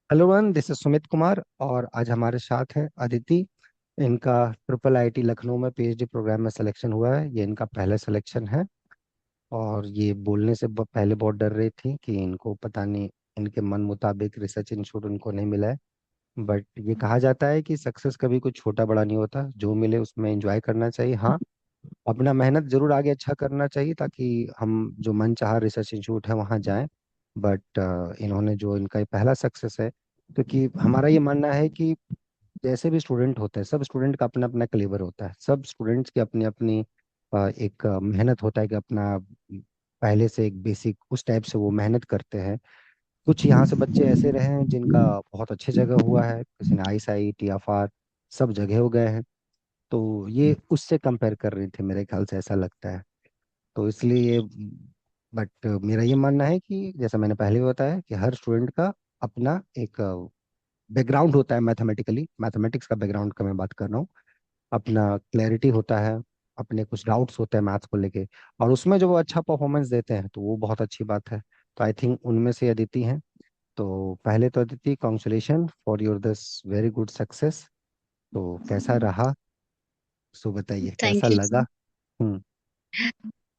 Hello one, this is Sumit Kumar और आज हमारे साथ है अदिति। इनका ट्रिपल आईटी लखनऊ में पीएचडी प्रोग्राम में सिलेक्शन हुआ है। ये इनका पहला सिलेक्शन है और ये बोलने से पहले बहुत डर रही थी कि इनको पता नहीं, इनके मन मुताबिक रिसर्च इंस्टीट्यूट उनको नहीं मिला है। बट ये कहा जाता है कि सक्सेस कभी कुछ छोटा बड़ा नहीं होता, जो मिले उसमें एंजॉय करना चाहिए। हाँ, अपना मेहनत जरूर आगे अच्छा करना चाहिए ताकि हम जो मन चाहा रिसर्च इंस्टीट्यूट है वहाँ जाएं। बट इन्होंने जो इनका ये पहला सक्सेस है, क्योंकि हमारा ये मानना है कि जैसे भी स्टूडेंट होते हैं, सब स्टूडेंट का अपना अपना कलेवर होता है, सब स्टूडेंट्स की अपनी अपनी एक मेहनत होता है कि अपना पहले से एक बेसिक उस टाइप से वो मेहनत करते हैं। कुछ यहाँ से बच्चे ऐसे रहे हैं जिनका बहुत अच्छे जगह हुआ है, किसी ने आई टी एफ आर सब जगह हो गए हैं। तो ये उससे कंपेयर कर रही थी, मेरे ख्याल से ऐसा लगता है। तो इसलिए बट मेरा ये मानना है कि जैसा मैंने पहले भी बताया कि हर स्टूडेंट का अपना एक बैकग्राउंड होता है। मैथमेटिकली मैथमेटिक्स का बैकग्राउंड का मैं बात कर रहा हूँ। अपना क्लैरिटी होता है, अपने कुछ डाउट्स होते हैं मैथ्स को लेके, और उसमें जो वो अच्छा परफॉर्मेंस देते हैं तो वो बहुत अच्छी बात है। तो आई थिंक उनमें से अदिति हैं। तो पहले तो Aditi, congratulation for your this very good success. तो कैसा रहा, सो बताइए कैसा थैंक यू लगा। सर। हम्म।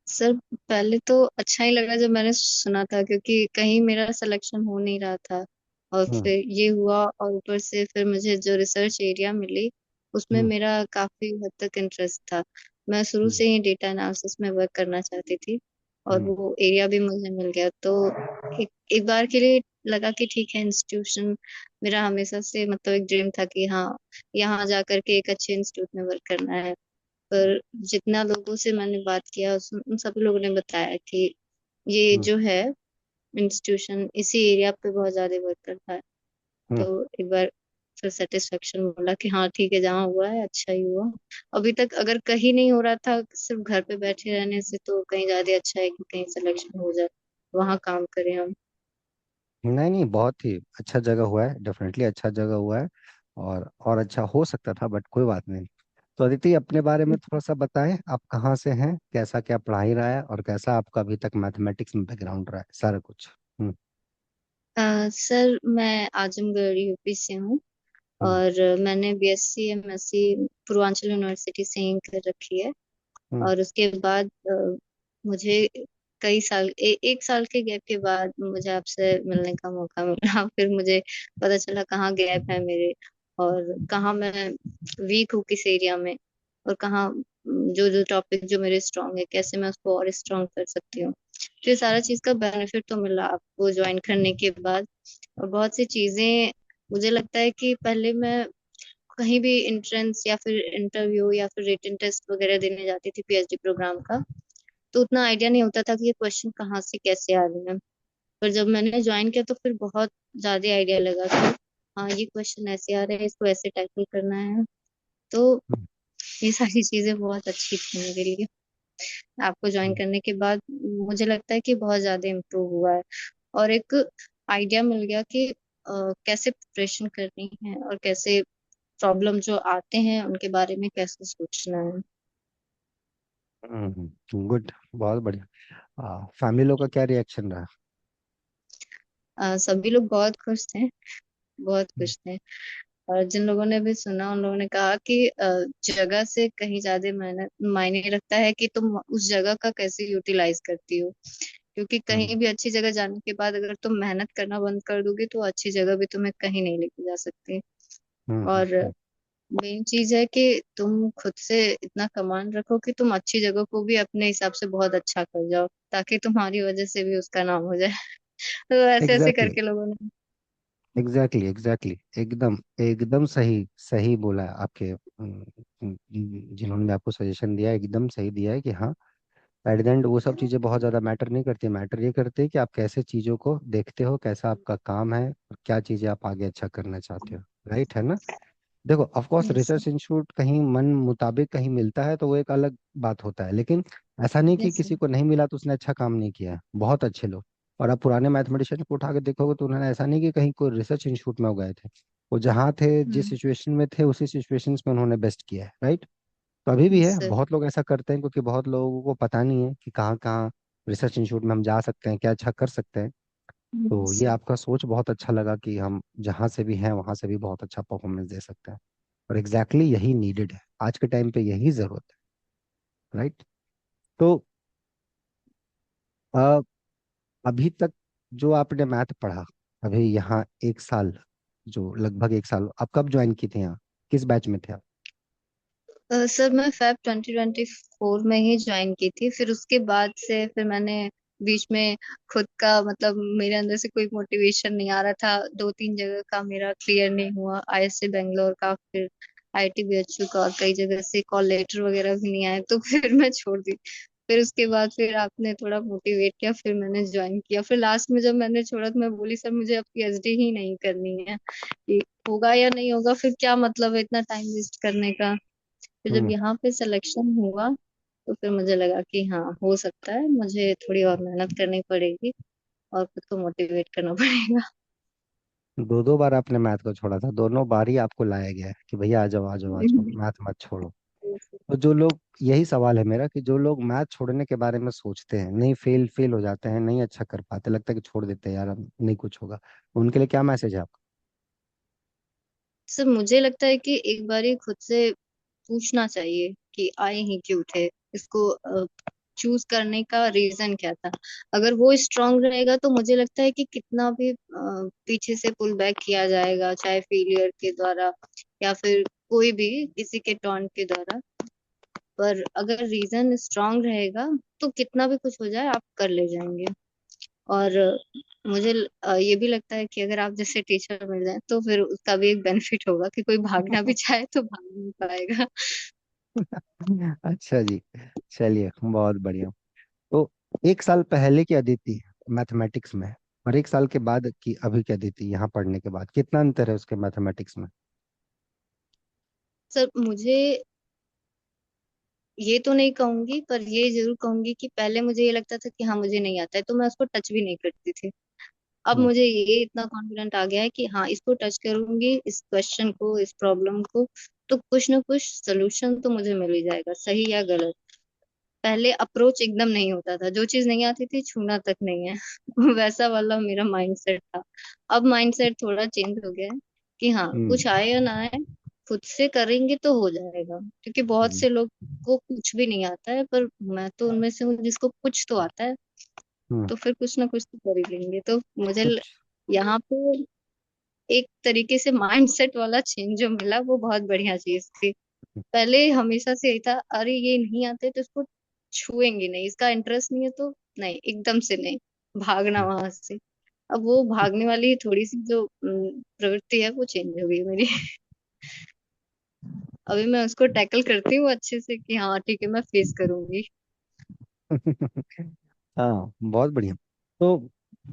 सर, पहले तो अच्छा ही लगा जब मैंने सुना था, क्योंकि कहीं मेरा सिलेक्शन हो नहीं रहा था। और हम्म। फिर ये हुआ, और ऊपर से फिर मुझे जो रिसर्च एरिया मिली उसमें हम्म। मेरा काफी हद तक इंटरेस्ट था। मैं शुरू हम्म। से ही डेटा एनालिसिस में वर्क करना चाहती थी, और हम्म। वो एरिया भी मुझे मिल गया। तो एक बार के लिए लगा कि ठीक है, इंस्टीट्यूशन मेरा हमेशा से मतलब एक ड्रीम था कि हाँ, यहाँ जा करके एक अच्छे इंस्टीट्यूट में वर्क करना है। पर जितना लोगों से मैंने बात किया उन सभी लोगों ने बताया कि ये हम्म। जो है इंस्टीट्यूशन इसी एरिया पे बहुत ज्यादा वर्क करता है। हम्म। तो एक बार फिर सेटिस्फेक्शन बोला कि हाँ ठीक है, जहाँ हुआ है अच्छा ही हुआ। अभी तक अगर कहीं नहीं हो रहा था सिर्फ घर पे बैठे रहने से, तो कहीं ज्यादा अच्छा है कि कहीं सिलेक्शन हो जाए, वहाँ काम करें हम। नहीं नहीं, बहुत ही अच्छा जगह हुआ है, डेफिनेटली अच्छा जगह हुआ है। और अच्छा हो सकता था, बट कोई बात नहीं। तो अदिति, अपने बारे में थोड़ा सा बताएं, आप कहाँ से हैं, कैसा क्या पढ़ाई रहा है, और कैसा आपका अभी तक मैथमेटिक्स में बैकग्राउंड रहा है, सारा कुछ। हम्म। सर, मैं आजमगढ़ यूपी से हूँ। हम्म। और मैंने बीएससी एमएससी पूर्वांचल यूनिवर्सिटी से ही कर रखी है। हम्म। और उसके बाद मुझे कई साल एक साल के गैप के बाद मुझे आपसे मिलने का मौका मिला। फिर मुझे पता चला कहाँ गैप है मेरे, और कहाँ मैं वीक हूँ किस एरिया में, और कहाँ जो जो टॉपिक जो मेरे स्ट्रांग है कैसे मैं उसको और स्ट्रांग कर सकती हूँ। तो ये सारा चीज का बेनिफिट तो मिला आपको ज्वाइन करने के बाद। और बहुत सी चीजें, मुझे लगता है कि पहले मैं कहीं भी एंट्रेंस या फिर इंटरव्यू या फिर रिटन टेस्ट वगैरह देने जाती थी पीएचडी प्रोग्राम का, तो उतना आइडिया नहीं होता था कि ये क्वेश्चन कहाँ से कैसे आ रहे हैं। पर जब मैंने ज्वाइन किया तो फिर बहुत ज्यादा आइडिया लगा कि हाँ, ये क्वेश्चन ऐसे आ रहे हैं, इसको ऐसे टैकल करना है। तो हम्म। ये सारी चीजें बहुत अच्छी थी मेरे लिए। आपको ज्वाइन हम्म। करने के बाद मुझे लगता है कि बहुत ज्यादा इम्प्रूव हुआ है, और एक आइडिया मिल गया कि कैसे प्रिपरेशन करनी है और कैसे प्रॉब्लम जो आते हैं उनके बारे में कैसे सोचना है। गुड, बहुत बढ़िया। फैमिली लोग का क्या रिएक्शन रहा। सभी लोग बहुत खुश थे, बहुत हम्म। खुश थे। और जिन लोगों ने भी सुना उन लोगों ने कहा कि जगह से कहीं ज्यादा मायने रखता है कि तुम उस जगह का कैसे यूटिलाइज करती हो। क्योंकि हम्म। कहीं भी अच्छी जगह जाने के बाद अगर तुम मेहनत करना बंद कर दोगे तो अच्छी जगह भी तुम्हें कहीं नहीं लेके जा सकती। हम्म। और मेन चीज है कि तुम खुद से इतना कमांड रखो कि तुम अच्छी जगह को भी अपने हिसाब से बहुत अच्छा कर जाओ, ताकि तुम्हारी वजह से भी उसका नाम हो जाए। तो ऐसे ऐसे एग्जैक्टली करके लोगों ने। एग्जैक्टली एग्जैक्टली, एकदम एकदम सही सही बोला है आपके जिन्होंने आपको सजेशन दिया है, एकदम सही दिया है कि हाँ, एट द एंड वो सब चीज़ें बहुत ज़्यादा मैटर नहीं करती। मैटर ये करती है कि आप कैसे चीज़ों को देखते हो, कैसा आपका काम है, और क्या चीज़ें आप आगे अच्छा करना चाहते हो। राइट है ना। देखो, of course yes research institute कहीं मन मुताबिक कहीं मिलता है तो वो एक अलग बात होता है, लेकिन ऐसा नहीं कि यस किसी को नहीं मिला तो उसने अच्छा काम नहीं किया है। बहुत अच्छे लोग, और आप पुराने मैथमेटिशियन को उठा के देखोगे तो उन्होंने ऐसा नहीं कि कहीं कोई रिसर्च इंस्टीट्यूट में वो गए थे। वो जहाँ थे, जिस सिचुएशन में थे, उसी सिचुएशंस में उन्होंने बेस्ट किया है। राइट। तो अभी भी है, सर। बहुत लोग ऐसा करते हैं क्योंकि बहुत लोगों को पता नहीं है कि कहाँ कहाँ रिसर्च इंस्टीट्यूट में हम जा सकते हैं, क्या अच्छा कर सकते हैं। तो ये सर। आपका सोच बहुत अच्छा लगा कि हम जहाँ से भी हैं वहाँ से भी बहुत अच्छा परफॉर्मेंस दे सकते हैं। और एग्जैक्टली यही नीडेड है आज के टाइम पे, यही जरूरत है, राइट? तो अ, अभी तक जो आपने मैथ पढ़ा, अभी यहाँ एक साल, जो लगभग एक साल, आप कब ज्वाइन की थी यहाँ, किस बैच में थे आप? सर मैं फेब 2024 में ही ज्वाइन की थी। फिर उसके बाद से फिर मैंने बीच में खुद का मतलब मेरे अंदर से कोई मोटिवेशन नहीं आ रहा था। दो तीन जगह का मेरा क्लियर नहीं हुआ, आईएससी बेंगलोर का, फिर आईआईटी बीएचयू का, और कई जगह से कॉल लेटर वगैरह भी नहीं आए, तो फिर मैं छोड़ दी। फिर उसके बाद फिर आपने थोड़ा मोटिवेट किया, फिर मैंने ज्वाइन किया। फिर लास्ट में जब मैंने छोड़ा तो मैं बोली सर मुझे अब पीएचडी ही नहीं करनी है, कि होगा या नहीं होगा, फिर क्या मतलब है इतना टाइम वेस्ट करने का। फिर जब हम्म। यहाँ पे सिलेक्शन हुआ तो फिर मुझे लगा कि हाँ हो सकता है, मुझे थोड़ी और मेहनत करनी पड़ेगी और खुद को मोटिवेट करना पड़ेगा। दो दो बार आपने मैथ को छोड़ा था, दोनों बार ही आपको लाया गया है कि भैया आ जाओ आ जाओ आ जाओ, मैथ मत छोड़ो। तो जो लोग, यही सवाल है मेरा कि जो लोग मैथ छोड़ने के बारे में सोचते हैं, नहीं फेल फेल हो जाते हैं, नहीं अच्छा कर पाते, लगता है कि छोड़ देते हैं यार अब नहीं कुछ होगा, उनके लिए क्या मैसेज है आपका? सर मुझे लगता है कि एक बार ही खुद से पूछना चाहिए कि आए ही क्यों थे, इसको चूज करने का रीजन क्या था। अगर वो स्ट्रांग रहेगा तो मुझे लगता है कि कितना भी पीछे से पुल बैक किया जाएगा, चाहे फेलियर के द्वारा या फिर कोई भी किसी के टॉन्ट के द्वारा। पर अगर रीजन स्ट्रांग रहेगा तो कितना भी कुछ हो जाए आप कर ले जाएंगे। और मुझे ये भी लगता है कि अगर आप जैसे टीचर मिल जाए तो फिर उसका भी एक बेनिफिट होगा कि कोई भागना भी चाहे तो भाग नहीं पाएगा। अच्छा जी, चलिए बहुत बढ़िया। तो एक साल पहले की अदिति मैथमेटिक्स में, और एक साल के बाद की अभी की अदिति यहाँ पढ़ने के बाद, कितना अंतर है उसके मैथमेटिक्स में? सर मुझे ये तो नहीं कहूंगी, पर ये जरूर कहूंगी कि पहले मुझे ये लगता था कि हाँ मुझे नहीं आता है तो मैं उसको टच भी नहीं करती थी। अब हम्म। मुझे ये इतना कॉन्फिडेंट आ गया है कि हाँ इसको टच करूंगी, इस क्वेश्चन को, इस प्रॉब्लम को, तो कुछ ना कुछ सोल्यूशन तो मुझे मिल ही जाएगा, सही या गलत। पहले अप्रोच एकदम नहीं होता था, जो चीज नहीं आती थी छूना तक नहीं है। वैसा वाला मेरा माइंडसेट था। अब माइंडसेट थोड़ा चेंज हो गया है कि हाँ हम्म। कुछ आए या ना आए, खुद से करेंगे तो हो जाएगा। क्योंकि बहुत हम्म। से लोग को कुछ भी नहीं आता है, पर मैं तो उनमें से हूँ जिसको कुछ तो आता है। हम्म। तो फिर कुछ ना कुछ तो कर ही लेंगे। तो मुझे कुछ। यहाँ पे एक तरीके से माइंडसेट वाला चेंज जो मिला वो बहुत बढ़िया चीज थी। पहले हमेशा से यही था, अरे ये नहीं आते तो इसको छुएंगे नहीं, इसका इंटरेस्ट नहीं है तो नहीं, एकदम से नहीं, भागना हम्म। वहां से। अब वो भागने वाली थोड़ी सी जो प्रवृत्ति है वो चेंज हो गई मेरी। अभी मैं उसको टैकल करती हूँ अच्छे से कि हाँ ठीक है मैं फेस करूंगी। हाँ बहुत बढ़िया। तो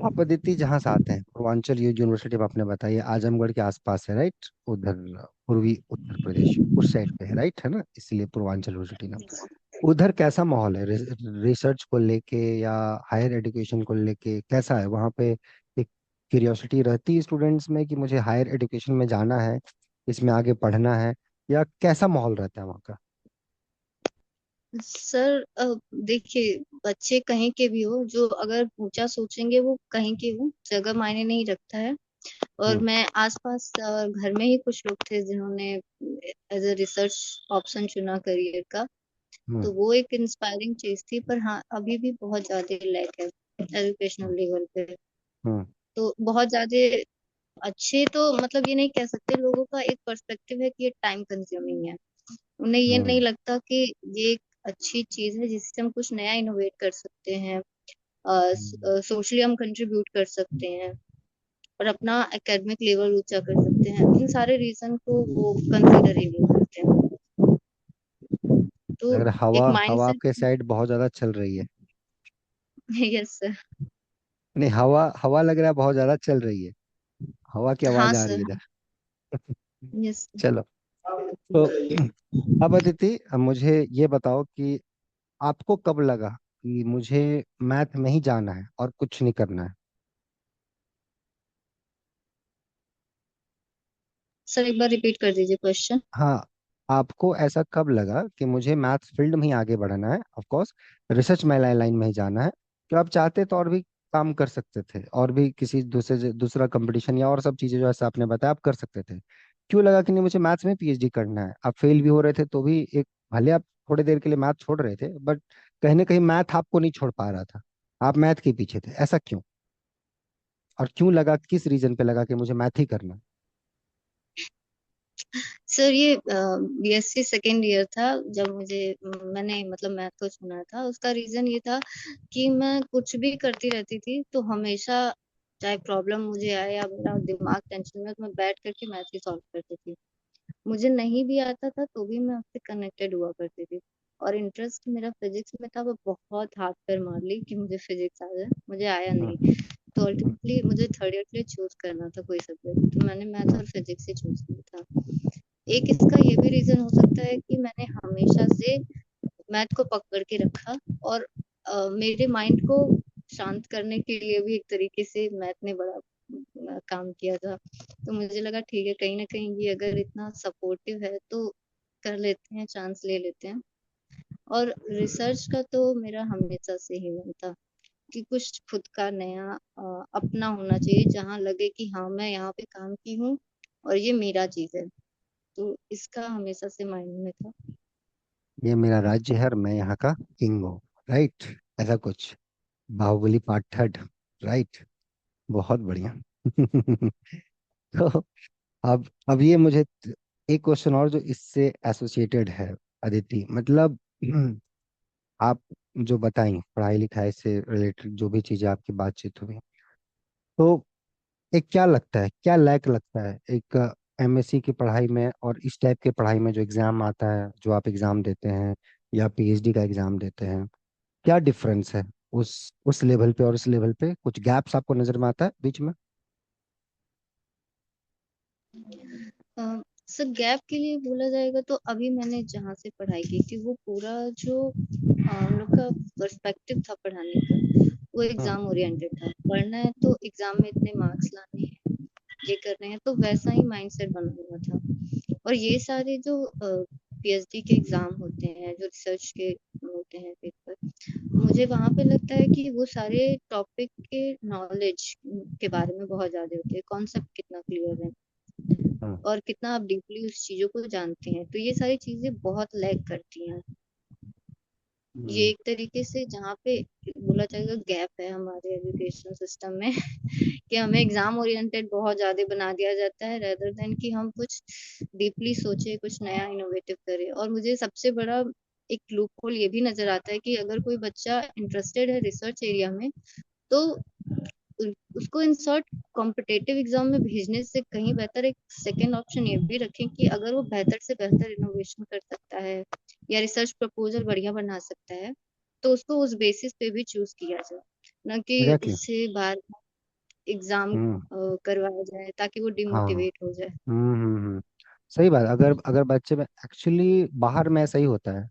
आप अदिति जहाँ से आते हैं, पूर्वांचल यूनिवर्सिटी में आपने बताया आजमगढ़ के आसपास है, राइट? उधर पूर्वी उत्तर प्रदेश उस साइड पे है, राइट, है ना, इसलिए पूर्वांचल यूनिवर्सिटी नाम। उधर कैसा माहौल है रिसर्च को लेके, या हायर एजुकेशन को लेके कैसा है वहाँ पे? एक क्यूरियोसिटी रहती है स्टूडेंट्स में कि मुझे हायर एजुकेशन में जाना है, इसमें आगे पढ़ना है, या कैसा माहौल रहता है वहाँ का? सर देखिए, बच्चे कहीं के भी हो, जो अगर ऊंचा सोचेंगे वो कहीं के हो, जगह मायने नहीं रखता है। और हम्म। मैं आसपास घर में ही कुछ लोग थे जिन्होंने एज अ रिसर्च ऑप्शन चुना करियर का। हम्म। तो वो एक इंस्पायरिंग चीज थी। पर हाँ अभी भी बहुत ज्यादा लैक है एजुकेशनल लेवल पे। हम्म। तो बहुत ज्यादा अच्छे तो मतलब ये नहीं कह सकते, लोगों का एक पर्सपेक्टिव है कि ये टाइम कंज्यूमिंग है। उन्हें ये नहीं हम्म। लगता कि ये एक अच्छी चीज है जिससे हम कुछ नया इनोवेट कर सकते हैं, हम्म। सोशली हम कंट्रीब्यूट कर सकते हैं और अपना एकेडमिक लेवल ऊंचा कर सकते हैं। इन सारे रीजन को वो कंसिडर ही नहीं करते हैं। तो अगर एक हवा हवा माइंडसेट। आपके साइड बहुत ज्यादा चल रही है, यस सर। नहीं हवा हवा लग रहा है बहुत ज्यादा चल रही है, हवा की हाँ आवाज आ रही सर। है इधर। यस। चलो। तो अब अदिति, अब मुझे ये बताओ कि आपको कब लगा कि मुझे मैथ में ही जाना है और कुछ नहीं करना है? सर एक बार रिपीट कर दीजिए क्वेश्चन। हाँ, आपको ऐसा कब लगा कि मुझे मैथ फील्ड में ही आगे बढ़ना है, ऑफ कोर्स रिसर्च में लाइन में ही जाना है, कि आप चाहते तो और भी काम कर सकते थे, और भी किसी दूसरा कंपटीशन या और सब चीजें जो ऐसा आपने बताया आप कर सकते थे। क्यों लगा कि नहीं मुझे मैथ्स में पीएचडी करना है? आप फेल भी हो रहे थे तो भी एक, भले आप थोड़ी देर के लिए मैथ छोड़ रहे थे, बट कहीं ना कहीं मैथ आपको नहीं छोड़ पा रहा था। आप मैथ के पीछे थे, ऐसा क्यों? और क्यों लगा, किस रीजन पे लगा कि मुझे मैथ ही करना है? सर ये बीएससी सेकेंड ईयर था जब मैंने मतलब मैथ को चुना था। उसका रीजन ये था कि मैं कुछ भी करती रहती थी तो हमेशा, चाहे प्रॉब्लम मुझे आए या मेरा दिमाग टेंशन में, तो मैं बैठ करके मैथ ही सॉल्व करती थी। मुझे नहीं भी आता था तो भी मैं उससे कनेक्टेड हुआ करती थी। और इंटरेस्ट मेरा फिजिक्स में था। वो बहुत हाथ पैर मार ली कि मुझे फिजिक्स आ जाए, मुझे आया हम्म। नहीं। तो हम्म। अल्टीमेटली मुझे थर्ड ईयर के लिए चूज करना था कोई सब्जेक्ट, तो मैंने मैथ हम्म। और फिजिक्स ही चूज किया था। एक इसका ये भी रीजन हो सकता है कि मैंने हमेशा से मैथ को पकड़ के रखा। और मेरे माइंड को शांत करने के लिए भी एक तरीके से मैथ ने बड़ा काम किया था। तो मुझे लगा ठीक है, कहीं ना कहीं ये अगर इतना सपोर्टिव है तो कर लेते हैं, चांस ले लेते हैं। और रिसर्च का तो मेरा हमेशा से ही मन था कि कुछ खुद का नया अपना होना चाहिए, जहाँ लगे कि हाँ मैं यहाँ पे काम की हूँ और ये मेरा चीज है। तो इसका हमेशा से माइंड में था। ये मेरा राज्य है और मैं यहाँ का किंग हूँ, राइट? ऐसा कुछ, बाहुबली पार्ट थर्ड, राइट? बहुत बढ़िया। तो अब ये मुझे एक क्वेश्चन और जो इससे एसोसिएटेड है, अदिति, मतलब आप जो बताई पढ़ाई लिखाई से रिलेटेड जो भी चीजें आपकी बातचीत हुई, तो एक क्या लगता है, क्या लैक लगता है एक एमएससी की पढ़ाई में और इस टाइप के पढ़ाई में, जो एग्जाम आता है, जो आप एग्जाम देते हैं या पीएचडी का एग्जाम देते हैं, क्या डिफरेंस है उस लेवल पे और इस लेवल पे? कुछ गैप्स आपको नजर में आता है बीच में? अ, सर गैप के लिए बोला जाएगा तो अभी मैंने जहाँ से पढ़ाई की थी वो पूरा जो हम लोग का पर्सपेक्टिव था पढ़ाने का, वो हाँ। एग्जाम ओरिएंटेड था। पढ़ना है तो एग्जाम में इतने मार्क्स लाने हैं, ये कर रहे हैं, तो वैसा ही माइंडसेट बना हुआ था। और ये सारे जो पीएचडी के एग्जाम होते हैं, जो रिसर्च के होते हैं पेपर, मुझे वहां पे लगता है कि वो सारे टॉपिक के नॉलेज के बारे में बहुत ज्यादा होते हैं, कॉन्सेप्ट कितना क्लियर है हाँ। और कितना आप डीपली उस चीजों को जानते हैं, तो ये सारी चीजें बहुत लैग करती हैं। ये हम्म। एक तरीके से जहाँ पे बोला जाएगा गैप है हमारे एजुकेशन सिस्टम में कि हमें एग्जाम ओरिएंटेड बहुत ज्यादा बना दिया जाता है, रेदर देन कि हम कुछ डीपली सोचे, कुछ नया इनोवेटिव करें। और मुझे सबसे बड़ा एक लूप होल ये भी नजर आता है कि अगर कोई बच्चा इंटरेस्टेड है रिसर्च एरिया में, तो उसको इंसर्ट कॉम्पिटेटिव एग्जाम में भेजने से कहीं बेहतर एक सेकेंड ऑप्शन ये भी रखें कि अगर वो बेहतर से बेहतर इनोवेशन कर सकता है या रिसर्च प्रपोजल बढ़िया बना सकता है, तो उसको उस बेसिस पे भी चूज किया जाए, ना कि एग्जैक्टली। उससे बार एग्जाम हम्म। करवाया जाए ताकि वो हाँ। डिमोटिवेट हो जाए। सही बात। अगर अगर बच्चे में एक्चुअली बाहर में ऐसा ही होता है,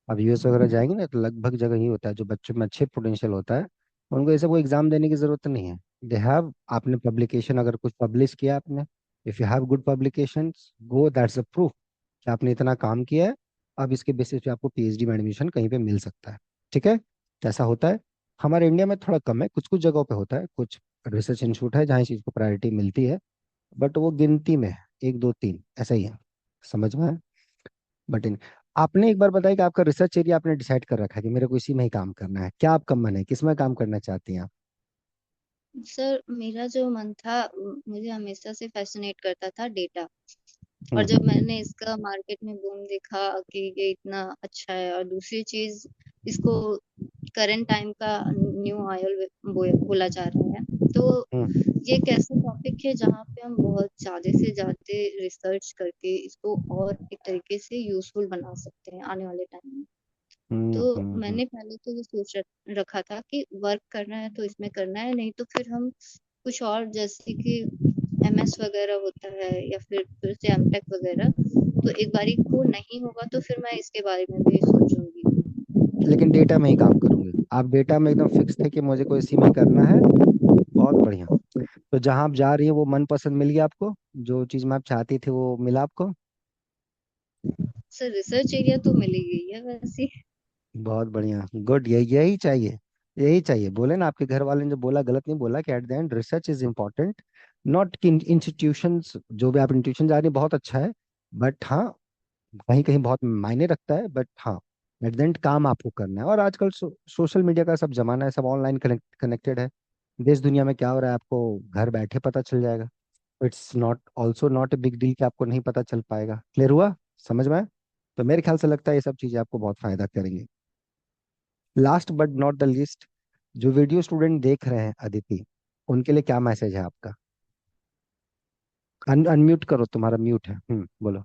अब यूएस वगैरह जाएंगे ना तो लगभग जगह ही होता है, जो बच्चों में अच्छे पोटेंशियल होता है उनको ऐसे कोई एग्जाम देने की जरूरत नहीं है। दे हैव, आपने पब्लिकेशन अगर कुछ पब्लिश किया आपने, if you have good publication, go, that's a proof कि आपने इतना काम किया है। अब इसके बेसिस पे आपको पीएचडी में एडमिशन कहीं पे मिल सकता है। ठीक है, तो ऐसा होता है। हमारे इंडिया में थोड़ा कम है, कुछ कुछ जगहों पे होता है, कुछ रिसर्च इंस्टीट्यूट है जहाँ इस चीज़ को प्रायोरिटी मिलती है, बट वो गिनती में है, एक दो तीन ऐसा ही है। समझ में है? बट इन, आपने एक बार बताया कि आपका रिसर्च एरिया आपने डिसाइड कर रखा है कि मेरे को इसी में ही काम करना है, क्या आपका मन है, किस में काम करना चाहती हैं आप? सर मेरा जो मन था, मुझे हमेशा से फैसिनेट करता था डेटा। और हम्म। जब मैंने इसका मार्केट में बूम देखा कि ये इतना अच्छा है, और दूसरी चीज इसको करंट टाइम का न्यू ऑयल बोला जा रहा है, तो हम्म। ये एक ऐसा टॉपिक है जहाँ पे हम बहुत ज्यादा से ज्यादा रिसर्च करके इसको और एक तरीके से यूजफुल बना सकते हैं आने वाले टाइम में। हम्म। तो हम्म। मैंने पहले तो ये रखा था कि वर्क करना है तो इसमें करना है, नहीं तो फिर हम कुछ और, जैसे कि एमएस वगैरह होता है या फिर से एमटेक वगैरह, तो एक बारी को नहीं होगा तो फिर मैं इसके बारे में भी सोचूंगी। लेकिन डेटा में ही काम करूंगी, आप डेटा में एकदम फिक्स थे कि मुझे को इसी में ही करना है। बहुत बढ़िया। तो जहां आप जा रही है वो मन पसंद मिल गया आपको? जो चीज में आप चाहती थी वो मिला आपको? सर रिसर्च एरिया तो मिल ही गई है वैसे। बहुत बढ़िया, गुड, यही यही चाहिए। यही चाहिए, बोले ना आपके घर वाले ने जो बोला गलत नहीं बोला, कि at the end research is important, not कि इंस्टीट्यूशंस, जो भी आप इंस्टीट्यूशन जा रहे हैं बहुत अच्छा है, बट हाँ कहीं कहीं बहुत मायने रखता है, बट हाँ एट द एंड काम आपको करना है। और आजकल सोशल मीडिया का सब जमाना है, सब ऑनलाइन कनेक्टेड है, देश दुनिया में क्या हो रहा है आपको घर बैठे पता चल जाएगा। It's not also not a big deal कि आपको नहीं पता चल पाएगा। क्लियर हुआ? समझ में आया? तो मेरे ख्याल से लगता है ये सब चीजें आपको बहुत फायदा करेंगी। Last but not the least, जो वीडियो स्टूडेंट देख रहे हैं अदिति, उनके लिए क्या मैसेज है आपका? अनम्यूट करो, तुम्हारा म्यूट है। बोलो।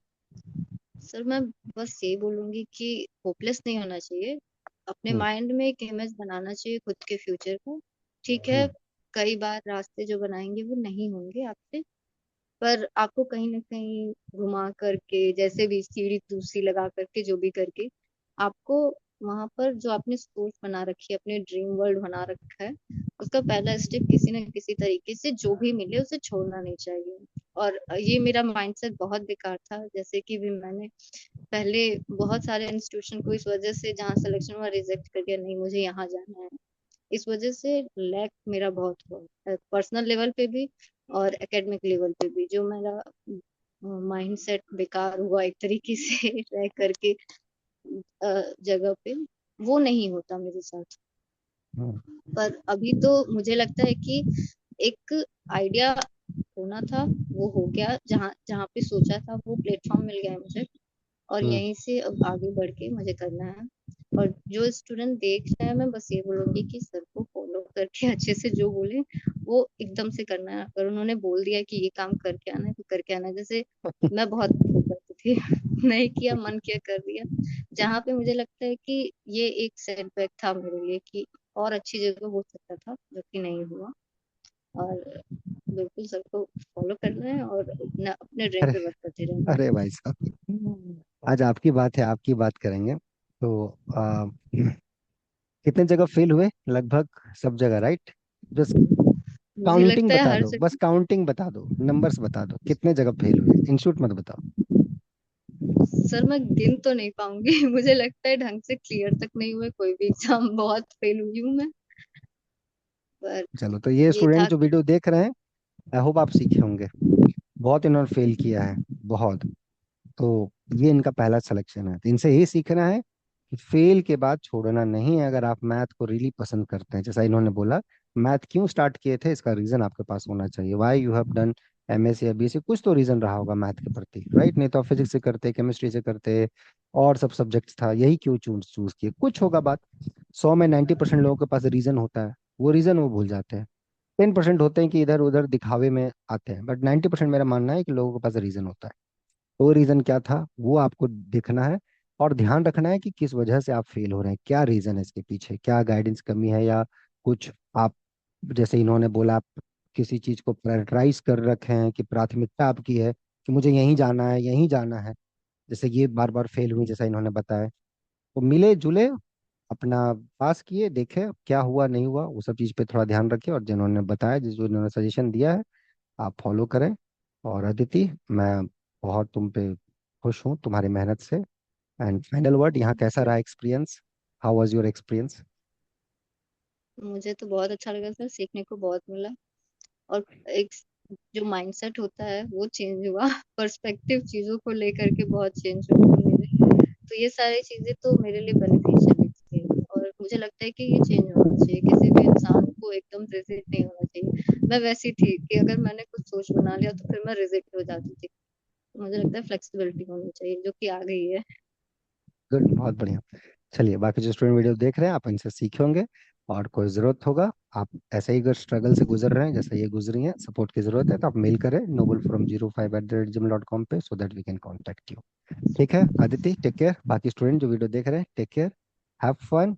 सर मैं बस ये बोलूंगी कि होपलेस नहीं होना चाहिए। अपने हम्म। माइंड में एक इमेज बनाना चाहिए खुद के फ्यूचर का। ठीक है, हम्म। कई बार रास्ते जो बनाएंगे वो नहीं होंगे आपसे, पर आपको कहीं ना कहीं घुमा करके, जैसे भी सीढ़ी दूसरी लगा करके, जो भी करके, आपको वहां पर जो आपने सोच बना रखी है, अपने ड्रीम वर्ल्ड बना रखा है, उसका पहला स्टेप किसी न किसी तरीके से जो भी मिले उसे छोड़ना नहीं चाहिए। और ये मेरा माइंडसेट बहुत बेकार था, जैसे कि भी मैंने पहले बहुत सारे इंस्टीट्यूशन को इस वजह से, जहाँ सिलेक्शन हुआ, रिजेक्ट कर दिया, नहीं मुझे यहाँ जाना है। इस वजह से लैक मेरा बहुत हुआ, पर्सनल लेवल पे भी और एकेडमिक लेवल पे भी। जो मेरा माइंड सेट बेकार हुआ एक तरीके से रह करके जगह पे, वो नहीं होता मेरे साथ। हम्म। पर अभी तो मुझे लगता है कि एक आइडिया होना था, वो हो गया, जहाँ जहाँ पे सोचा था वो प्लेटफॉर्म मिल गया है मुझे, और हम्म। यहीं से अब आगे बढ़ के मुझे करना है। और जो स्टूडेंट देख रहे हैं, मैं बस ये बोलूंगी कि सर को फॉलो करके अच्छे से जो बोले वो एकदम से करना है। अगर उन्होंने बोल दिया कि ये काम करके आना है तो करके आना है। जैसे मैं बहुत वो करती थी नहीं किया, मन किया कर दिया। जहाँ पे मुझे लगता है कि ये एक सेटबैक था मेरे लिए, कि और अच्छी जगह हो सकता था, जो कि नहीं हुआ। और बिल्कुल सबको फॉलो करना है और अपना अपने ड्रीम अरे, पे वर्क करते रहना है। अरे भाई साहब, आज आपकी बात है, आपकी बात करेंगे तो कितने जगह फेल हुए लगभग? सब जगह, राइट? बस मुझे काउंटिंग लगता है बता हर दो, बस जगह। काउंटिंग बता दो, नंबर्स बता दो, कितने जगह फेल हुए, इंस्टीट्यूट मत बताओ। सर मैं गिन तो नहीं पाऊंगी मुझे लगता है ढंग से क्लियर तक नहीं हुए कोई भी एग्जाम, बहुत फेल हुई हूँ मैं। पर चलो, तो ये ये था स्टूडेंट जो कि वीडियो देख रहे हैं, आई होप आप सीखे होंगे। बहुत इन्होंने फेल किया है, बहुत। तो ये इनका पहला सिलेक्शन है, तो इनसे यही सीखना है कि फेल के बाद छोड़ना नहीं है। अगर आप मैथ को रियली पसंद करते हैं, जैसा इन्होंने बोला, मैथ क्यों स्टार्ट किए थे इसका रीजन आपके पास होना चाहिए। Why you have done MSc या बीएससी, कुछ तो रीजन रहा होगा मैथ के प्रति, राइट? नहीं तो आप फिजिक्स से करते, केमिस्ट्री से करते, और सब सब्जेक्ट्स था, यही क्यों चूज चूज किए? कुछ होगा बात। 100 में 90% लोगों के पास रीजन होता है, वो रीजन वो भूल जाते हैं। 10% होते हैं कि इधर उधर दिखावे में आते हैं, बट 90% मेरा मानना है कि लोगों के पास रीजन होता है। वो रीजन क्या था वो आपको देखना है, और ध्यान रखना है कि किस वजह से आप फेल हो रहे हैं, क्या रीजन है इसके पीछे, क्या गाइडेंस कमी है, या कुछ आप, जैसे इन्होंने बोला, आप किसी चीज को प्रायोरिटाइज कर रखे हैं, कि प्राथमिकता आपकी है कि मुझे यहीं जाना है, यहीं जाना है। जैसे ये बार बार फेल हुई, जैसा इन्होंने बताया, तो मिले जुले, अपना पास किए, देखे क्या हुआ नहीं हुआ, वो सब चीज पे थोड़ा ध्यान रखिए, और जिन्होंने बताया, जिस जो इन्होंने सजेशन दिया है, आप फॉलो करें। और अदिति, मैं बहुत तुम पे खुश हूँ तुम्हारी मेहनत से। एंड फाइनल वर्ड, यहाँ कैसा रहा experience? How was your experience? मुझे तो बहुत अच्छा लगा सर, सीखने को बहुत मिला। और एक जो माइंडसेट होता है वो चेंज हुआ पर्सपेक्टिव चीजों को लेकर के बहुत चेंज हुआ मेरे। तो ये सारी चीजें तो मेरे लिए बेनिफिशियल थी, और मुझे लगता है कि ये चेंज होना चाहिए, किसी भी इंसान को एकदम रिजिड नहीं होना चाहिए। मैं वैसी थी कि अगर मैंने कुछ सोच बना लिया तो फिर मैं रिजिड हो जाती थी। तो मुझे लगता है फ्लेक्सिबिलिटी होनी चाहिए, जो कि आ गई है। गुड, बहुत बढ़िया। चलिए, बाकी जो स्टूडेंट वीडियो देख रहे हैं, आप इनसे सीखे होंगे, और कोई ज़रूरत होगा, आप ऐसे ही अगर स्ट्रगल से गुजर रहे हैं जैसे ये गुजरी हैं, सपोर्ट की ज़रूरत है, तो आप मेल करें nobleFrom05@gmail.com पे, so that we can contact you. ठीक है अदिति, टेक केयर। बाकी स्टूडेंट जो वीडियो देख रहे हैं, टेक केयर, हैव फन,